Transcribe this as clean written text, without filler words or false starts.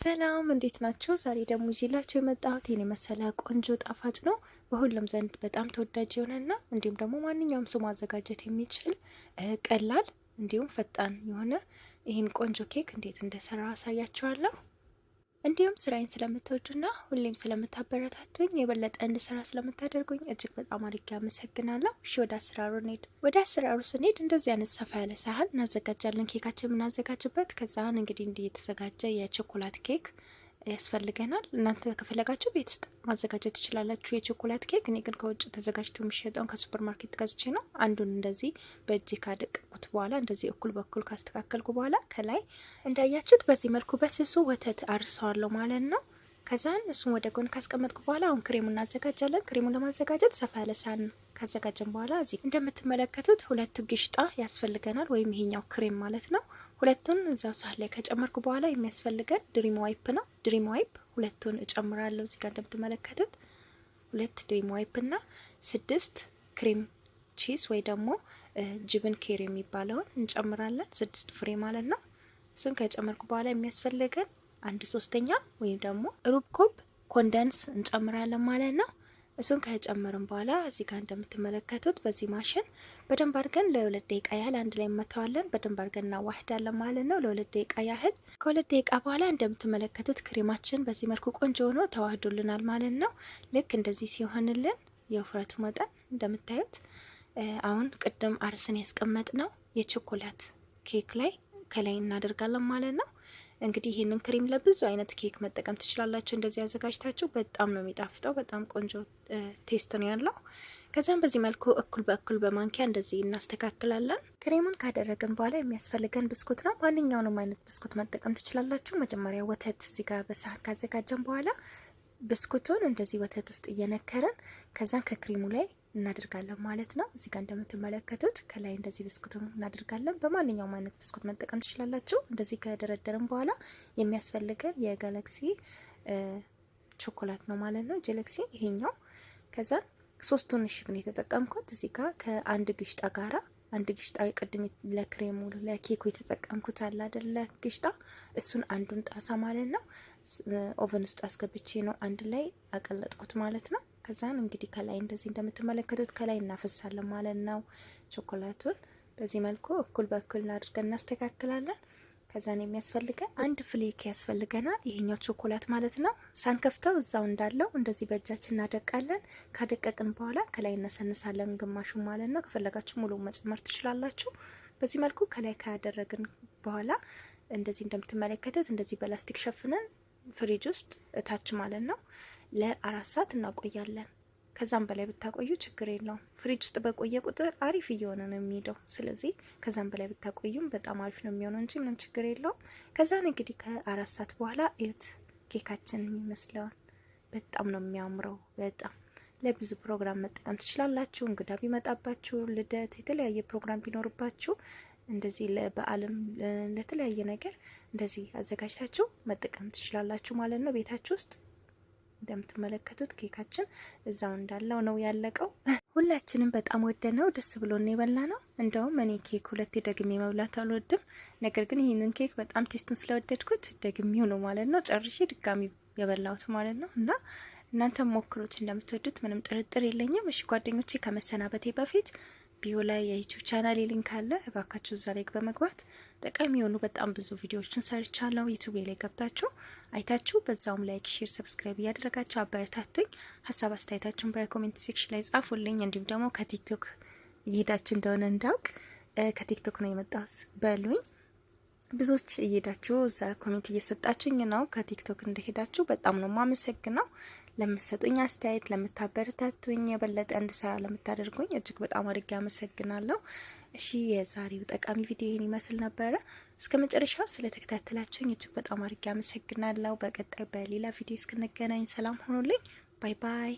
ሰላም እንዴት ናችሁ? ዛሬ ደግሞ ይዤላችሁ የመጣሁት የኔ መሰለ ቆንጆ ጣፋጭ ነው። በሁሉም ዘንድ በጣም ተወዳጅ የሆነና እንዲሁም ደግሞ ማንኛውም ሰው ማዘጋጀት የሚችል ቀላል እንዲሁም ፈጣን የሆነ ይህን ቆንጆ ኬክ እንዴት እንደሰራ አሳያችኋለሁ። እንዲሁም ስራዬን ስለምትወዱና ሁሌም ስለምታበረታቱኝ የበለጠ እንድሰራ ስለምታደርጉኝ እጅግ በጣም አድርጌ አመሰግናለሁ። እሺ ወደ አሰራሩ ስንሄድ እንደዚህ አይነት ሰፋ ያለ ሳህን እናዘጋጃለን። ኬካችን የምናዘጋጅበት ከዛን እንግዲህ እንዲህ የተዘጋጀ የቾኮላት ኬክ ያስፈልገናል። እናንተ ከፈለጋችሁ ቤት ውስጥ ማዘጋጀት ትችላላችሁ የቾኮላት ኬክ። እኔ ግን ከውጭ ተዘጋጅቶ የሚሸጠውን ከሱፐር ማርኬት ገዝቼ ነው። አንዱን እንደዚህ በእጅ ካደቀቁት በኋላ እንደዚህ እኩል በኩል ካስተካከልኩ በኋላ ከላይ እንዳያችሁት በዚህ መልኩ በስሱ ወተት አርሰዋለሁ ማለት ነው። ከዛን እሱን ወደ ጎን ካስቀመጥኩ በኋላ አሁን ክሬሙን እናዘጋጃለን። ክሬሙን ለማዘጋጀት ሰፋ ያለ ሳህን ካዘጋጀን በኋላ እዚህ እንደምትመለከቱት ሁለት ግሽጣ ያስፈልገናል፣ ወይም ይሄኛው ክሬም ማለት ነው። ሁለቱን እዛው ሳህን ላይ ከጨመርኩ በኋላ የሚያስፈልገን ድሪም ዋይፕ ነው። ድሪም ዋይፕ ሁለቱን እጨምራለሁ። እዚህ ጋር እንደምትመለከቱት ሁለት ድሪም ዋይፕ እና 6 ክሬም ቺዝ ወይ ደግሞ ጅብን ኬር የሚባለውን እንጨምራለን። 6 ፍሬ ማለት ነው። እሱን ከጨመርኩ በኋላ የሚያስፈልገን 1/3 ወይም ደግሞ ሩብ ኮብ ኮንደንስ እንጨምራለን ማለት ነው። እሱን ከጨመርን በኋላ እዚህ ጋር እንደምትመለከቱት በዚህ ማሽን በደንብ አድርገን ለ2 ደቂቃ ያህል አንድ ላይ መተዋለን። በደንብ አድርገን እናዋህዳለን ማለት ነው ለ2 ደቂቃ ያህል። ከ2 ደቂቃ በኋላ እንደምትመለከቱት ክሬማችን በዚህ መልኩ ቆንጆ ሆኖ ተዋህዶልናል ማለት ነው። ልክ እንደዚህ ሲሆንልን የውፍረቱ መጠን እንደምታዩት አሁን ቅድም አርስን ያስቀመጥ ነው የቾኮላት ኬክ ላይ ከላይ እናደርጋለን ማለት ነው። እንግዲህ ይህንን ክሬም ለብዙ አይነት ኬክ መጠቀም ትችላላችሁ። እንደዚህ አዘጋጅታችሁ በጣም ነው የሚጣፍጠው። በጣም ቆንጆ ቴስት ነው ያለው። ከዛም በዚህ መልኩ እኩል በእኩል በማንኪያ እንደዚህ እናስተካክላለን። ክሬሙን ካደረግን በኋላ የሚያስፈልገን ብስኩት ነው። ማንኛውንም አይነት ብስኩት መጠቀም ትችላላችሁ። መጀመሪያ ወተት እዚህ ጋር በሳህን ካዘጋጀን በኋላ ብስኩቱን እንደዚህ ወተት ውስጥ እየነከረን ከዛን ከክሬሙ ላይ እናደርጋለን ማለት ነው። እዚህ ጋር እንደምትመለከቱት ከላይ እንደዚህ ብስኩቱን እናደርጋለን። በማንኛውም አይነት ብስኩት መጠቀም ትችላላችሁ። እንደዚህ ከደረደርን በኋላ የሚያስፈልገን የጋላክሲ ቾኮላት ነው ማለት ነው። ጄላክሲ ይሄኛው። ከዛን 3ቱን እሽግ ነው የተጠቀምኩት። እዚህ ጋር ከአንድ ግሽጣ ጋራ አንድ ግሽጣ ቅድም ለክሬሙ ለኬኩ የተጠቀምኩት አለ አይደለ ግሽጣ፣ እሱን አንዱን ጣሳ ማለት ነው ኦቨን ውስጥ አስገብቼ ነው አንድ ላይ አቀለጥኩት ማለት ነው። ከዛን እንግዲህ ከላይ እንደዚህ እንደምትመለከቱት ከላይ እናፈሳለን ማለት ነው ቾኮላቱን። በዚህ መልኩ እኩል በእኩል አድርገን እናስተካክላለን። ከዛን የሚያስፈልገን አንድ ፍሌክ ያስፈልገናል። ይሄኛው ቾኮላት ማለት ነው። ሳንከፍተው እዛው እንዳለው እንደዚህ በእጃችን እናደቃለን። ካደቀቅን በኋላ ከላይ እናሰንሳለን ግማሹ ማለት ነው። ከፈለጋችሁ ሙሉ መጨመር ትችላላችሁ። በዚህ መልኩ ከላይ ካደረግን በኋላ እንደዚህ እንደምትመለከቱት እንደዚህ በላስቲክ ሸፍነን ፍሪጅ ውስጥ እታች ማለት ነው ለ4 ሰዓት እናቆያለን። ከዛም በላይ ብታቆዩ ችግር የለውም። ፍሪጅ ውስጥ በቆየ ቁጥር አሪፍ እየሆነ ነው የሚሄደው። ስለዚህ ከዛም በላይ ብታቆዩም በጣም አሪፍ ነው የሚሆነው እንጂ ምንም ችግር የለውም። ከዛን እንግዲህ ከ4 ሰዓት በኋላ እዩት ኬካችን የሚመስለውን። በጣም ነው የሚያምረው። በጣም ለብዙ ፕሮግራም መጠቀም ትችላላችሁ። እንግዳ ቢመጣባችሁ፣ ልደት፣ የተለያየ ፕሮግራም ቢኖርባችሁ እንደዚህ ለበዓልም ለተለያየ ነገር እንደዚህ አዘጋጅታችሁ መጠቀም ትችላላችሁ ማለት ነው ቤታችሁ ውስጥ። እንደምትመለከቱት ኬካችን እዛው እንዳለው ነው ያለቀው። ሁላችንም በጣም ወደነው ደስ ብሎን የበላ ነው። እንደውም እኔ ኬክ 2 ደግሜ መብላት አልወድም። ነገር ግን ይህንን ኬክ በጣም ቴስቱን ስለወደድኩት ደግሜው ነው ማለት ነው ጨርሼ ድጋሚ የበላሁት ማለት ነው። እና እናንተም ሞክሩት፣ እንደምትወዱት ምንም ጥርጥር የለኝም። እሺ ጓደኞቼ ከመሰናበቴ በፊት ቢዮ ላይ የዩቲዩብ ቻናል ሊንክ አለ። እባካችሁ እዛ ላይ በመግባት ጠቃሚ የሆኑ በጣም ብዙ ቪዲዮዎችን ሰርቻለሁ። ዩቲዩብ ላይ ገብታችሁ አይታችሁ በዛውም ላይክ፣ ሼር፣ ሰብስክራይብ እያደረጋችሁ አበረታቱኝ። ሀሳብ አስተያየታችሁን በኮሜንት ሴክሽን ላይ ጻፉልኝ። እንዲሁም ደግሞ ከቲክቶክ እየሄዳችሁ እንደሆነ እንዳውቅ ከቲክቶክ ነው የመጣሁት በሉኝ። ብዙዎች እየሄዳችሁ እዛ ኮሜንት እየሰጣችሁኝ ነው። ከቲክቶክ እንደሄዳችሁ በጣም ነው ማመሰግነው። ለምትሰጡኝ አስተያየት፣ ለምታበረታቱኝ፣ የበለጠ እንድሰራ ለምታደርጉኝ እጅግ በጣም አድርጌ አመሰግናለሁ። እሺ የዛሬው ጠቃሚ ቪዲዮ ይህን ይመስል ነበረ። እስከ መጨረሻው ስለተከታተላችሁኝ እጅግ በጣም አድርጌ አመሰግናለሁ። በቀጣይ በሌላ ቪዲዮ እስክንገናኝ ሰላም ሆኑልኝ። ባይ ባይ።